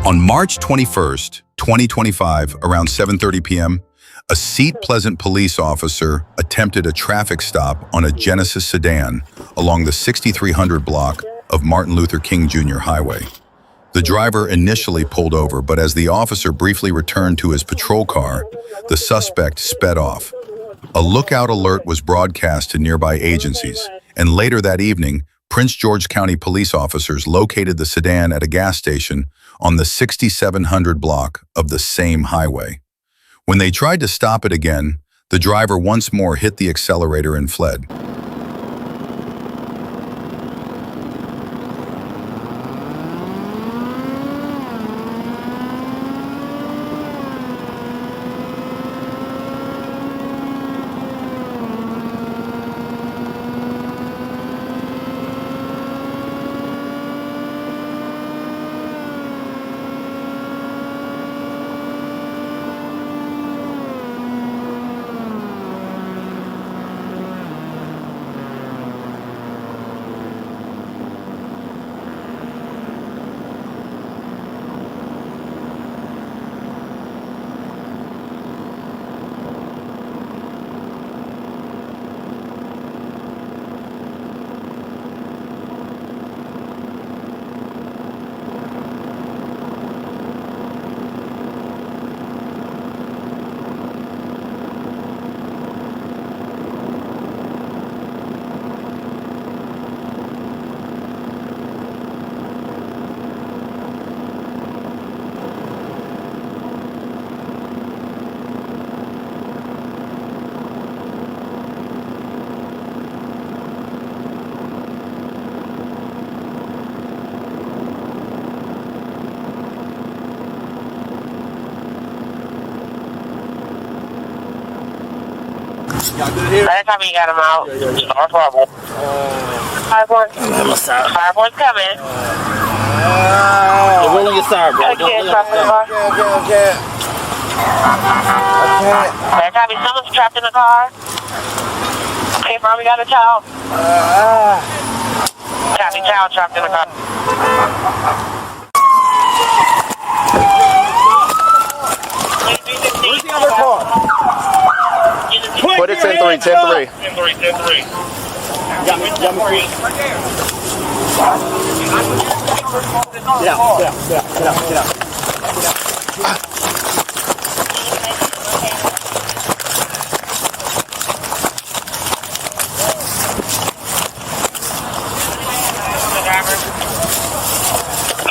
On March 21st, 2025, around 7:30 p.m., a seat-pleasant police officer attempted a traffic stop on a Genesis sedan along the 6300 block of Martin Luther King Jr. Highway. The driver initially pulled over, but as the officer briefly returned to his patrol car, the suspect sped off. A lookout alert was broadcast to nearby agencies, and later that evening, Prince George County police officers located the sedan at a gas station on the 6700 block of the same highway. When they tried to stop it again, the driver once more hit the accelerator and fled. Last time you got him out, Star Trouble. 5-1. Fireborn's coming. You're rolling your side, bro. Okay. Last time someone's trapped in the car. Okay, Mom, we got a child. Copy, child trapped in the car. Where's the other car? Put it 10-3, 10-3. 10-3. Got me. Get out.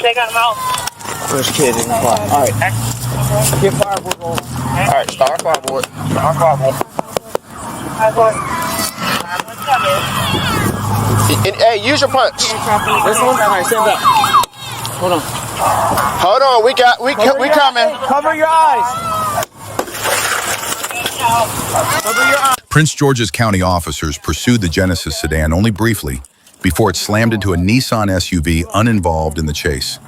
They got him out. First kid in the car. All right. Get fireboard on. All right, start fireboard. Fireborn's coming. Hey, use your punch. This one? All right, stand up. Hold on, we coming. Cover your eyes. Prince George's County officers pursued the Genesis sedan only briefly before it slammed into a Nissan SUV uninvolved in the chase.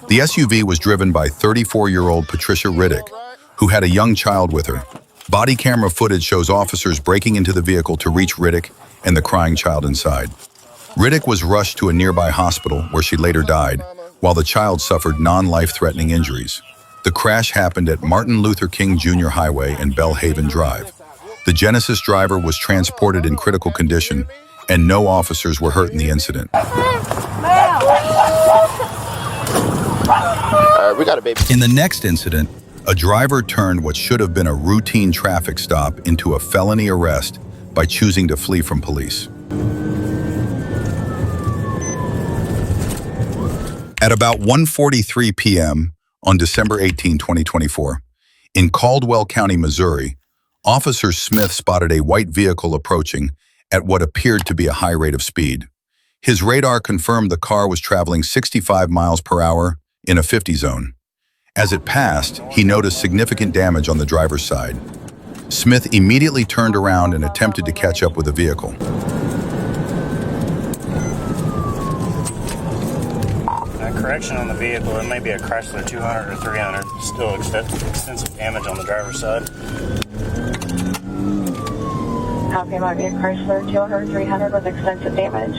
The SUV was driven by 34-year-old Patricia Riddick, who had a young child with her. Body camera footage shows officers breaking into the vehicle to reach Riddick and the crying child inside. Riddick was rushed to a nearby hospital where she later died, while the child suffered non-life-threatening injuries. The crash happened at Martin Luther King Jr. Highway and Bellhaven Drive. The Genesis driver was transported in critical condition, and no officers were hurt in the incident. We got a baby. In the next incident, a driver turned what should have been a routine traffic stop into a felony arrest by choosing to flee from police. At about 1:43 p.m. on December 18, 2024, in Caldwell County, Missouri, Officer Smith spotted a white vehicle approaching at what appeared to be a high rate of speed. His radar confirmed the car was traveling 65 miles per hour in a 50 zone. As it passed, he noticed significant damage on the driver's side. Smith immediately turned around and attempted to catch up with the vehicle. Correction on the vehicle, it may be a Chrysler 200 or 300. Still extensive damage on the driver's side. Copy, might be a Chrysler 200, 300 with extensive damage.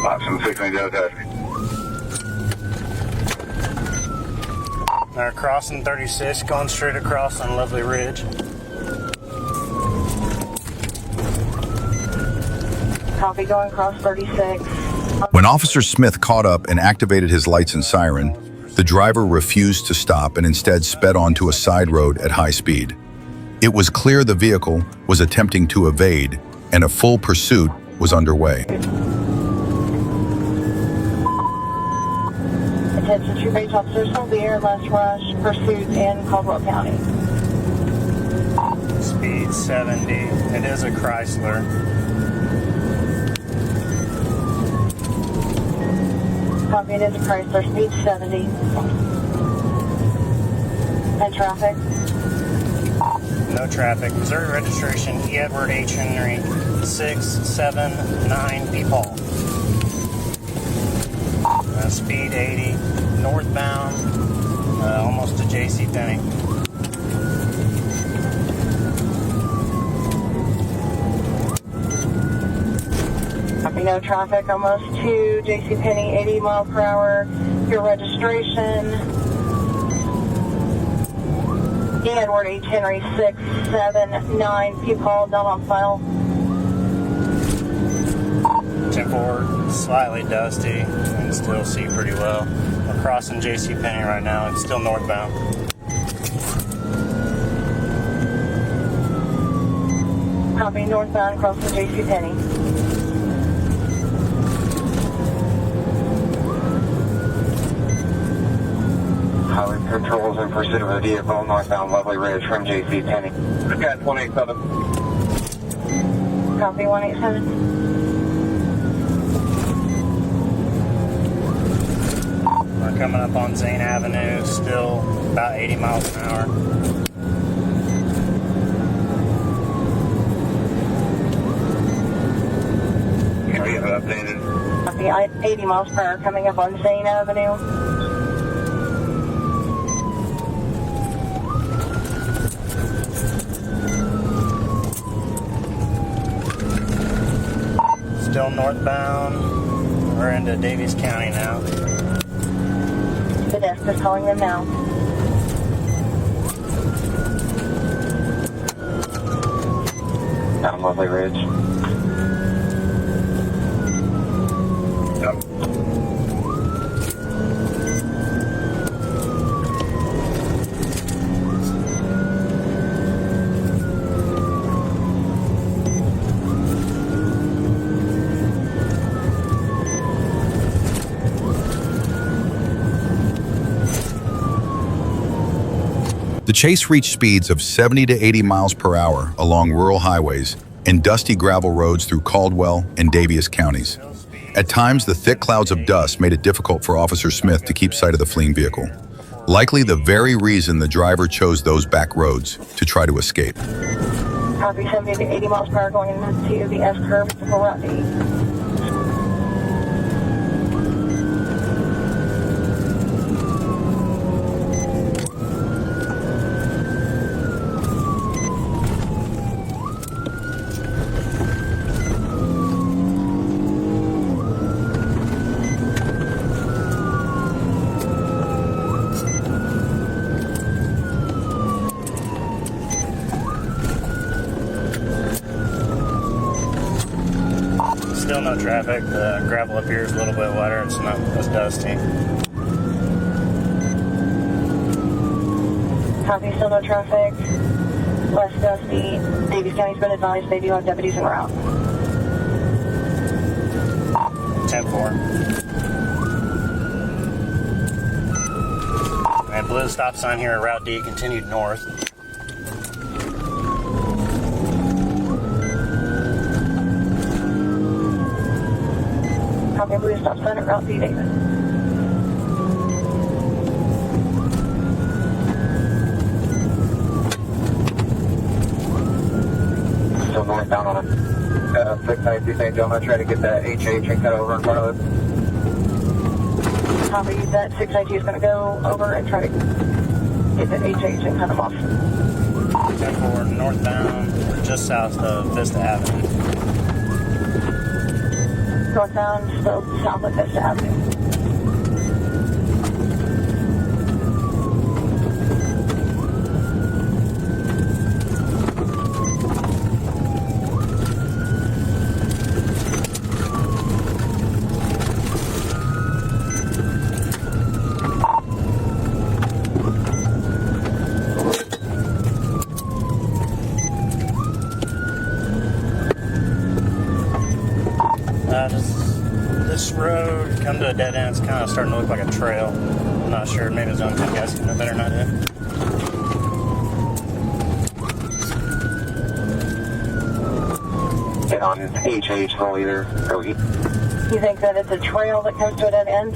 Option 16, okay. Crossing 36, going straight across on Lovely Ridge. Copy, going across 36. When Officer Smith caught up and activated his lights and siren, the driver refused to stop and instead sped onto a side road at high speed. It was clear the vehicle was attempting to evade, and a full pursuit was underway. Attention to base officers, severe, less rush, pursuit in Caldwell County. Speed 70. It is a Chrysler. Copy, it is a Chrysler, speed 70. And traffic? No traffic. Missouri registration, E. Edward H. Henry, 679 Peepaw. Speed 80, northbound, almost to J.C. Penney. Copy, no traffic, almost to J.C. Penney, 80 mile per hour. Your registration. E. Edward H. Henry, 679 Peepaw, not on file. 10-4, slightly dusty, and still see pretty well. We're crossing J.C. Penney right now. It's still northbound. Copy, northbound, crossing J.C. Penney. Highway patrols in pursuit of a vehicle northbound Lovely Ridge from J.C. Penney. We've got 187. Copy, 187. We're coming up on Zane Avenue, still about 80 miles an hour. Are you updated? Copy, 80 miles per hour coming up on Zane Avenue. Still northbound. We're into Davies County now. The desk is calling them now. Down Lovely Ridge. Yep. The chase reached speeds of 70 to 80 miles per hour along rural highways and dusty gravel roads through Caldwell and Daviess counties. At times, the thick clouds of dust made it difficult for Officer Smith to keep sight of the fleeing vehicle. Likely the very reason the driver chose those back roads to try to escape. Copy, 70 to 80 miles per hour going into the S curve to full route D. Still no traffic. The gravel up here is a little bit wetter. It's not as dusty. Copy, still no traffic. Less dusty. Daviess County's been advised they do have deputies en route. 10-4. And blue stop sign here at Route D continued north. Copy, blue stop sign at Route D, David. Still northbound on it. 692 St. John. Try to get that HH and cut over in front of us. Copy, that 692 is going to go over and try to get the HH and cut them off. 10-4 northbound. We're just south of Vista Avenue. northbound, still south of Vista Avenue. This road come to a dead end. It's kind of starting to look like a trail. I'm not sure. Maybe it's on you guys know better than I do. Get on HH roll either. Go east. You think that it's a trail that comes to a dead end?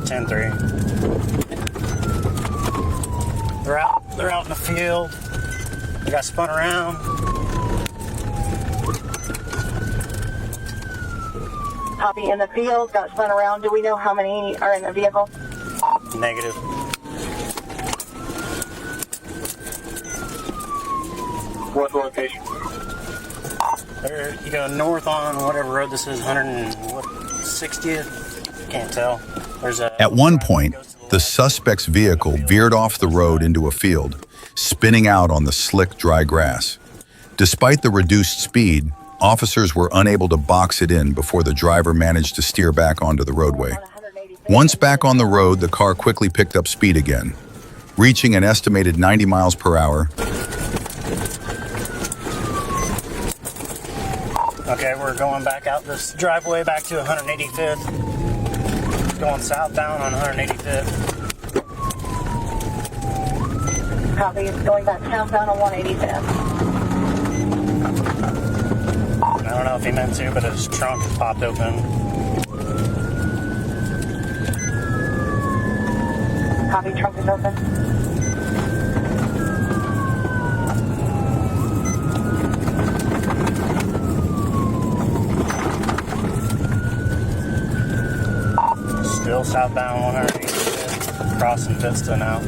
10-3. They're out in the field. They got spun around. Copy, in the field, got spun around. Do we know how many are in the vehicle? Negative. What location? You go north on whatever road this is, 160th. Can't tell. At one point, the suspect's vehicle veered off the road into a field, spinning out on the slick, dry grass. Despite the reduced speed, officers were unable to box it in before the driver managed to steer back onto the roadway. Once back on the road, the car quickly picked up speed again, reaching an estimated 90 miles per hour. Okay, we're going back out this driveway back to 185th. Going southbound on 185th. Copy, it's going back southbound on 185th. I don't know if he meant to, but his trunk popped open. Copy, trunk is open. Still southbound 185th, crossing Vista now.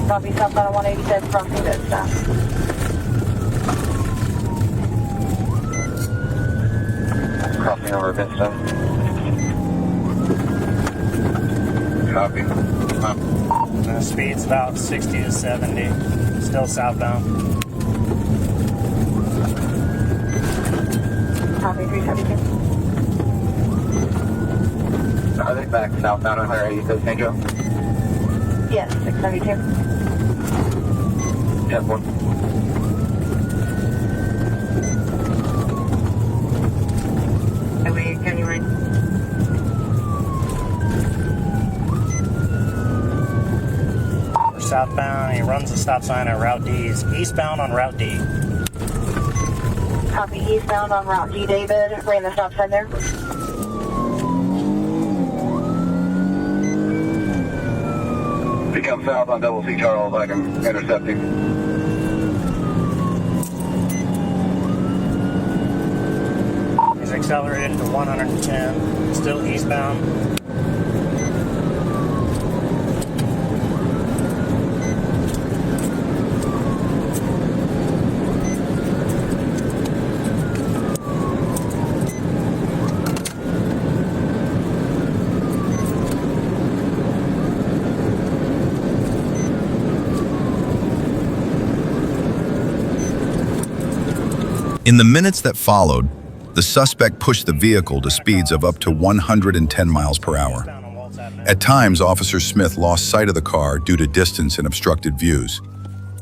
Copy, southbound on 185th, crossing Vista. Crossing over Vista. Copy. The speed's about 60 to 70. Still southbound. Copy, 372. Are they back southbound on 185th, St. Joe? Yes, 672. 10-1. Highway, County Road. We're southbound. He runs the stop sign at Route D. He's eastbound on Route D. Copy, eastbound on Route D, David. Ran the stop sign there. Become south on double C Charles, I can intercept him. He's accelerated to 110. Still eastbound. In the minutes that followed, the suspect pushed the vehicle to speeds of up to 110 miles per hour. At times, Officer Smith lost sight of the car due to distance and obstructed views,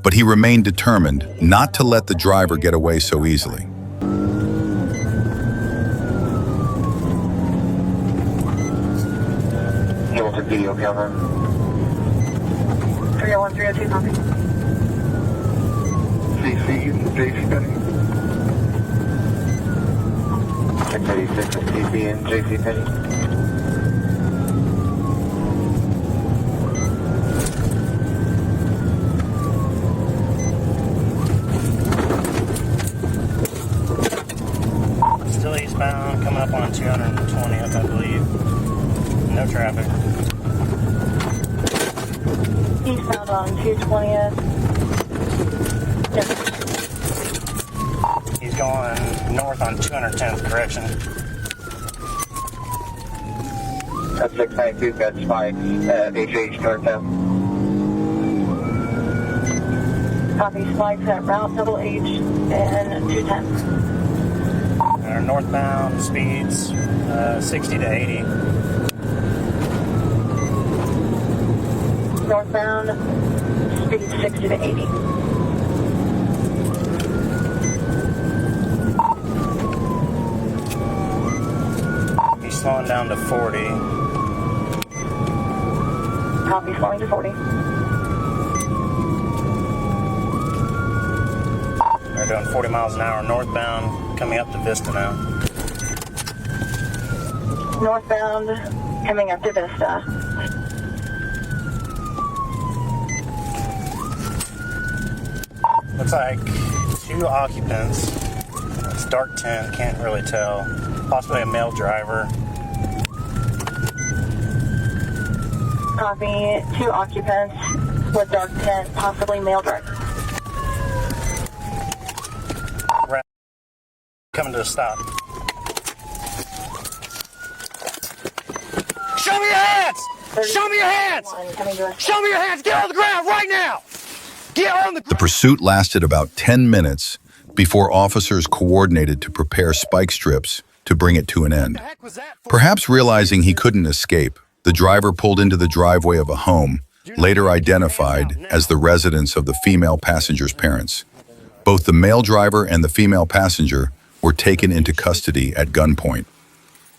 but he remained determined not to let the driver get away so easily. Hamilton video camera. 301, 302, copy. CC, JC Penny. 686 is CC and JC Penny. Still eastbound, coming up on 220th, I believe. No traffic. Eastbound on 220th. Yes. He's going north on 210th correction. That's 692, got spikes at HH Northtown. Copy, spikes at route double H and 210. Our northbound speeds 60 to 80. Northbound, speed 60 to 80. He's slowing down to 40. Copy, slowing to 40. They're doing 40 miles an hour northbound, coming up to Vista now. Northbound, coming up to Vista. Looks like 2 occupants. It's dark tent, can't really tell. Possibly a male driver. Copy, 2 occupants with dark tent, possibly male driver. Coming to a stop. Show me your hands! Show me your hands! Show me your hands! Get on the ground right now! Get on the ground! The pursuit lasted about 10 minutes before officers coordinated to prepare spike strips to bring it to an end. Perhaps realizing he couldn't escape, the driver pulled into the driveway of a home, later identified as the residence of the female passenger's parents. Both the male driver and the female passenger were taken into custody at gunpoint.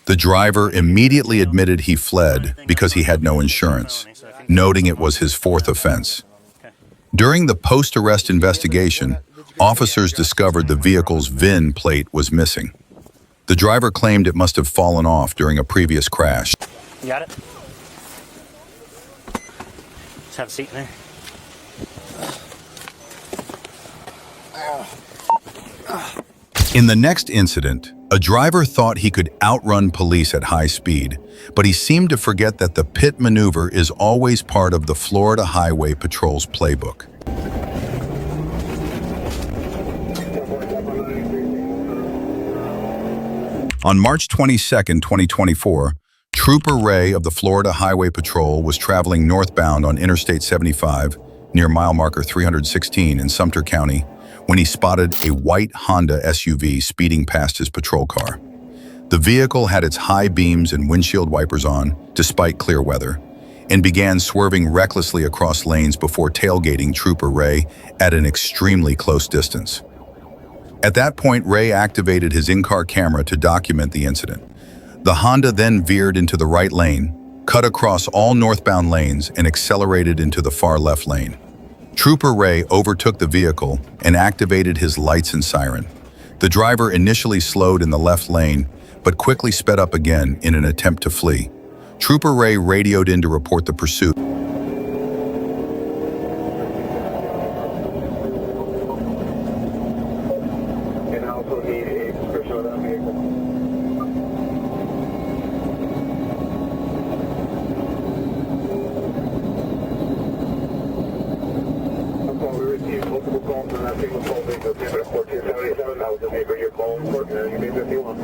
The driver immediately admitted he fled because he had no insurance, noting it was his 4th offense. During the post-arrest investigation, officers discovered the vehicle's VIN plate was missing. The driver claimed it must have fallen off during a previous crash. You got it? Just have a seat in there. In the next incident, a driver thought he could outrun police at high speed, but he seemed to forget that the pit maneuver is always part of the Florida Highway Patrol's playbook. On March 22, 2024, Trooper Ray of the Florida Highway Patrol was traveling northbound on Interstate 75 near mile marker 316 in Sumter County when he spotted a white Honda SUV speeding past his patrol car. The vehicle had its high beams and windshield wipers on, despite clear weather, and began swerving recklessly across lanes before tailgating Trooper Ray at an extremely close distance. At that point, Ray activated his in-car camera to document the incident. The Honda then veered into the right lane, cut across all northbound lanes, and accelerated into the far left lane. Trooper Ray overtook the vehicle and activated his lights and siren. The driver initially slowed in the left lane, but quickly sped up again in an attempt to flee. Trooper Ray radioed in to report the pursuit. And also need a description of that vehicle. We received multiple calls on that single call vehicle, 1477. That was the neighbor you're calling for. You may be if you want.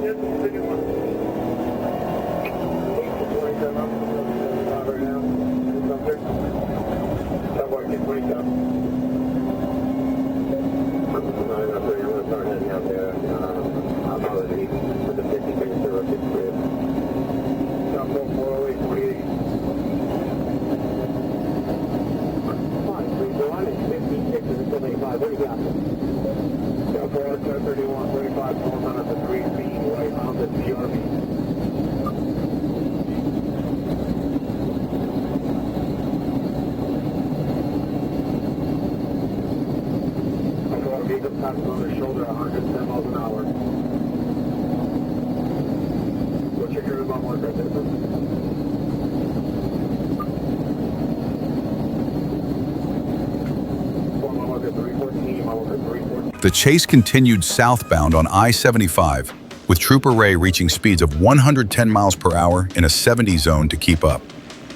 Yes, if you want. 27 up, right now. Something. Somewhere, get 27. I'm gonna start heading out there. I'll probably leave with the 50 things to look at with. Stop 408, 28. What do you got? Got 431, 35, 400 to 3 feet, right on the PRV. I saw a vehicle passing on the shoulder at 110 miles an hour. What's your curve on what that is? The chase continued southbound on I-75, with Trooper Ray reaching speeds of 110 miles per hour in a 70 zone to keep up.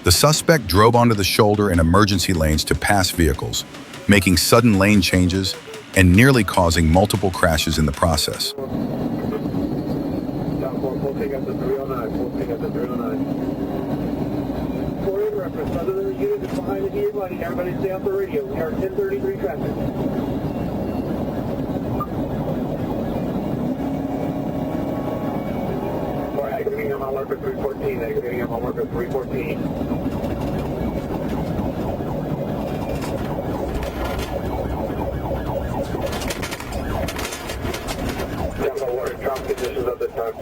The suspect drove onto the shoulder and emergency lanes to pass vehicles, making sudden lane changes, and nearly causing multiple crashes in the process. Stop 4, pick up the 309, 4, pick up the 309. For in reference, other than the unit that's behind the vehicle, I need everybody to stay off the radio. We are 1033 traffic. Alright, exiting on my marker 314, exiting on my marker 314. Traffic conditions at this time.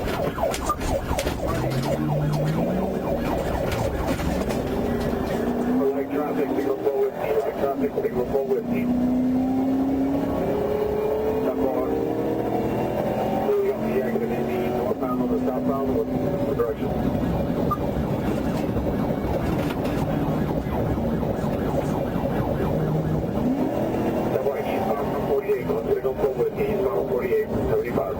Light traffic, signal 4 with T. Light traffic, signal 4 with T. Stop on. Moving up the exit in the northbound on the southbound, what direction? Stop on eastbound from 48. Let's signal 4 with T. Eastbound 48, 75.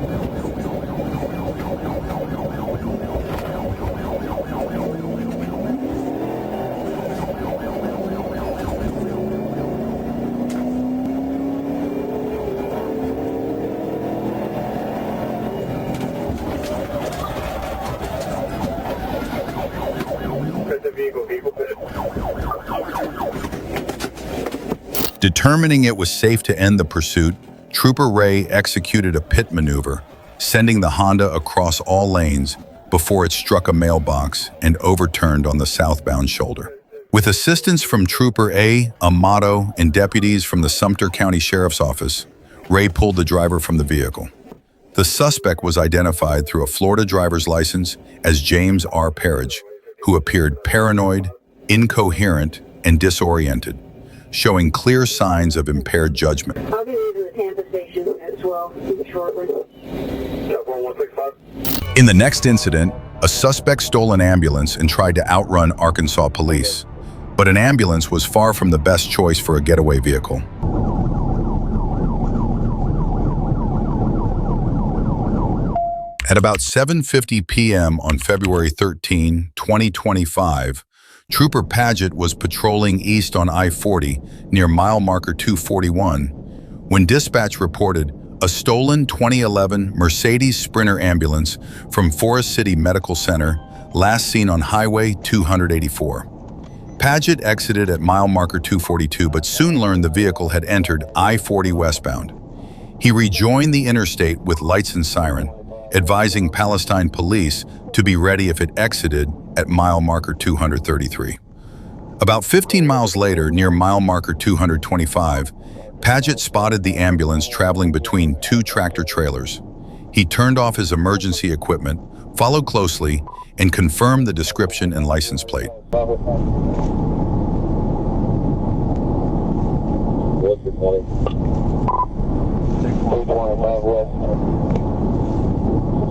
Determining it was safe to end the pursuit, Trooper Ray executed a pit maneuver, sending the Honda across all lanes before it struck a mailbox and overturned on the southbound shoulder. With assistance from Trooper A. Amato and deputies from the Sumter County Sheriff's Office, Ray pulled the driver from the vehicle. The suspect was identified through a Florida driver's license as James R. Parrish, who appeared paranoid, incoherent, and disoriented, showing clear signs of impaired judgment. I'll be leaving the Tampa station as well shortly. In the next incident, a suspect stole an ambulance and tried to outrun Arkansas police. But an ambulance was far from the best choice for a getaway vehicle. At about 7:50 p.m. on February 13, 2025, Trooper Paget was patrolling east on I-40 near mile marker 241 when dispatch reported a stolen 2011 Mercedes Sprinter ambulance from Forest City Medical Center, last seen on Highway 284. Paget exited at mile marker 242 but soon learned the vehicle had entered I-40 westbound. He rejoined the interstate with lights and siren, advising Palestine police to be ready if it exited at mile marker 233. About 15 miles later, near mile marker 225, Paget spotted the ambulance traveling between two tractor trailers. He turned off his emergency equipment, followed closely, and confirmed the description and license plate.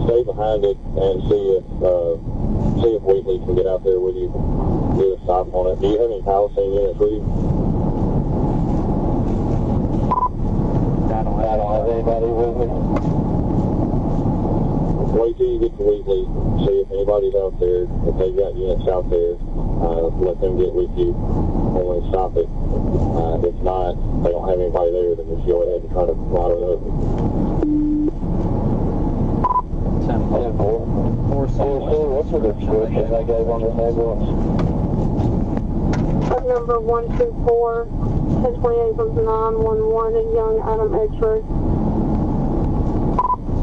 Stay behind it and see if Wheatley can get out there with you. Do a stop on it. Do you have any Palestine units with you? I don't have anybody with me. Wait till you get to Wheatley. See if anybody's out there. If they've got units out there, let them get with you when we stop it. If not, they don't have anybody there, then just go ahead and try to ride it up. 10-4. What's the description they gave on this ambulance? Number 124, 1028 from 911 in Young Adam X-ray.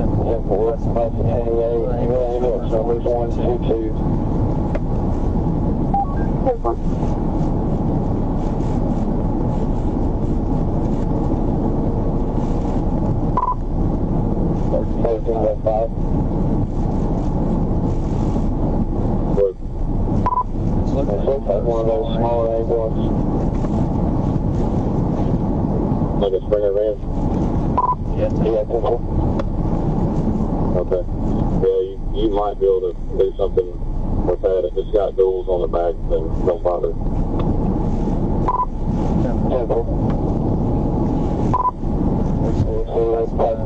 10-4. That's 528. Ambulance number 122. 10-4. Looks like one of those smaller ambulances. Like a Springer van? Yeah, okay. Yeah, you might be able to do something with that. If it's got duals on the back, then don't bother. So that's past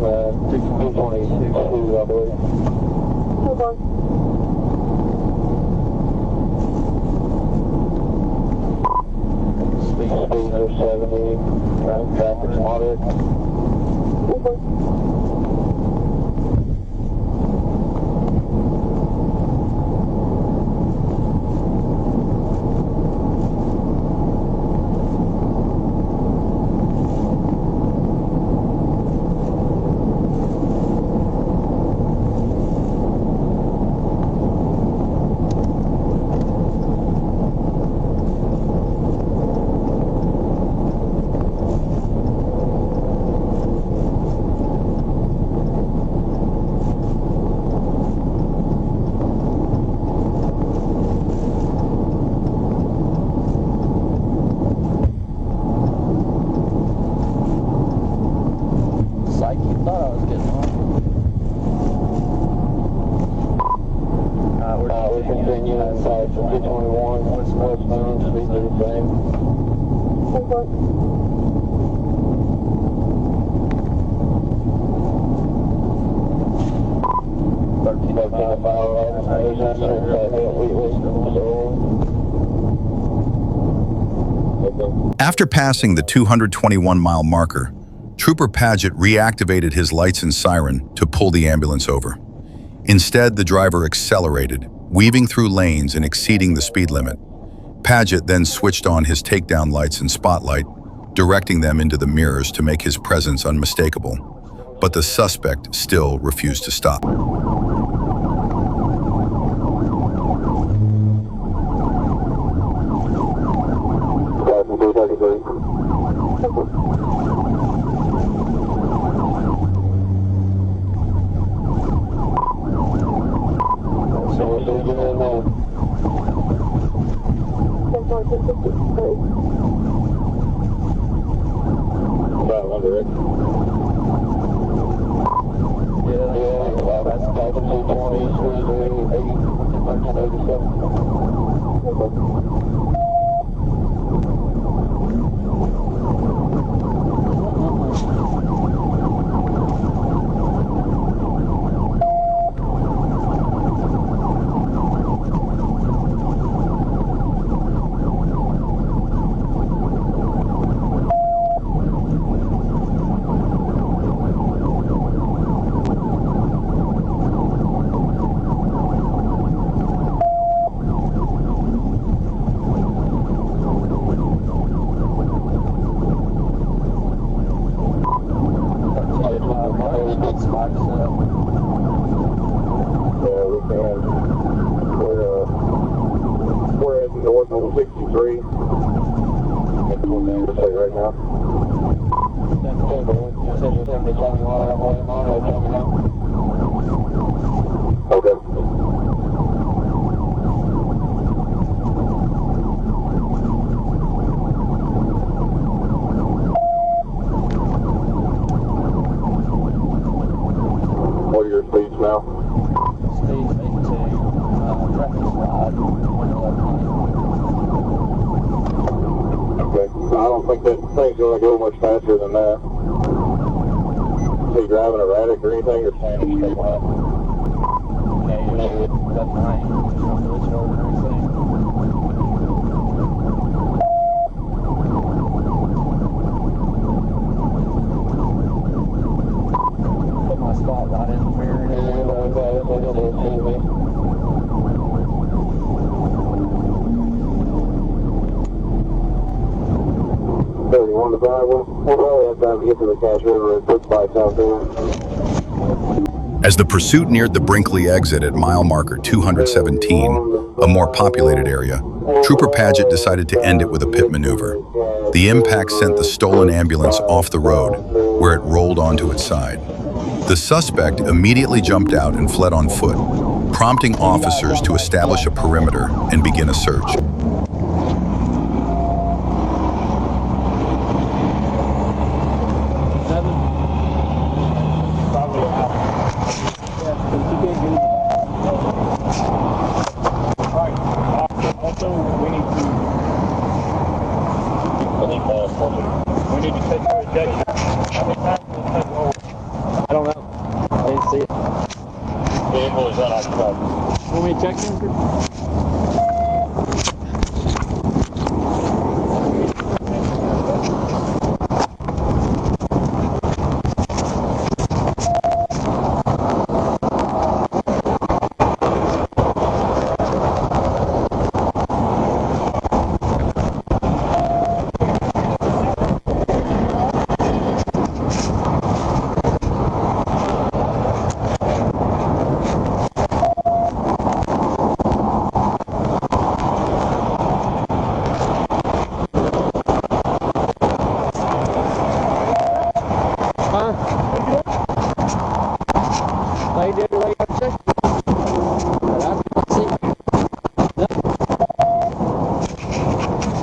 222, I believe. Okay. Speed 70, traffic's moderate. After passing the 221-mile marker, Trooper Paget reactivated his lights and siren to pull the ambulance over. Instead, the driver accelerated, weaving through lanes and exceeding the speed limit. Paget then switched on his takedown lights and spotlight, directing them into the mirrors to make his presence unmistakable. But the suspect still refused to stop. We're at north on 63. That's what they're saying right now. Okay. What are your speeds now? Okay. I don't think that thing's going to go much faster than that. Is he driving erratic or anything, or staying in a straight line? Yeah, you know, that's fine. Not really short or anything. Put my spotlight in the mirror. On the drive, we'll probably have time to get to the Cache River and put bikes out there. As the pursuit neared the Brinkley exit at mile marker 217, a more populated area, Trooper Paget decided to end it with a pit maneuver. The impact sent the stolen ambulance off the road, where it rolled onto its side. The suspect immediately jumped out and fled on foot, prompting officers to establish a perimeter and begin a search. I don't know. I didn't see it. Vehicle is unoccupied. Want me to check him? They did a way of checking.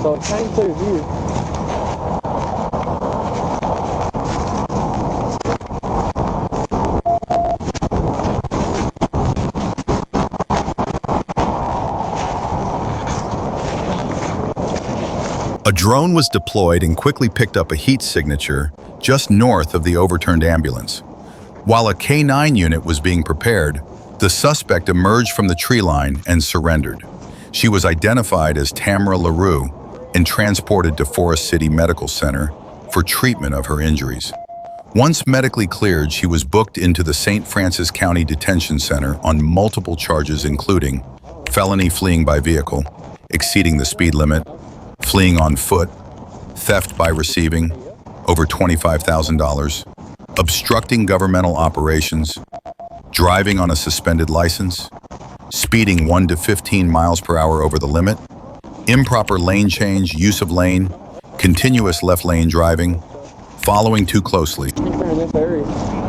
So it came through here. A drone was deployed and quickly picked up a heat signature just north of the overturned ambulance. While a K9 unit was being prepared, The suspect emerged from the tree line and surrendered. She was identified as Tamara LaRue and transported to Forest City Medical Center for treatment of her injuries. Once medically cleared, she was booked into the St. Francis County Detention Center on multiple charges including felony fleeing by vehicle, exceeding the speed limit, fleeing on foot, theft by receiving, over $25,000, obstructing governmental operations, driving on a suspended license, speeding 1 to 15 miles per hour over the limit, improper lane change, use of lane, continuous left lane driving, following too closely. In this area.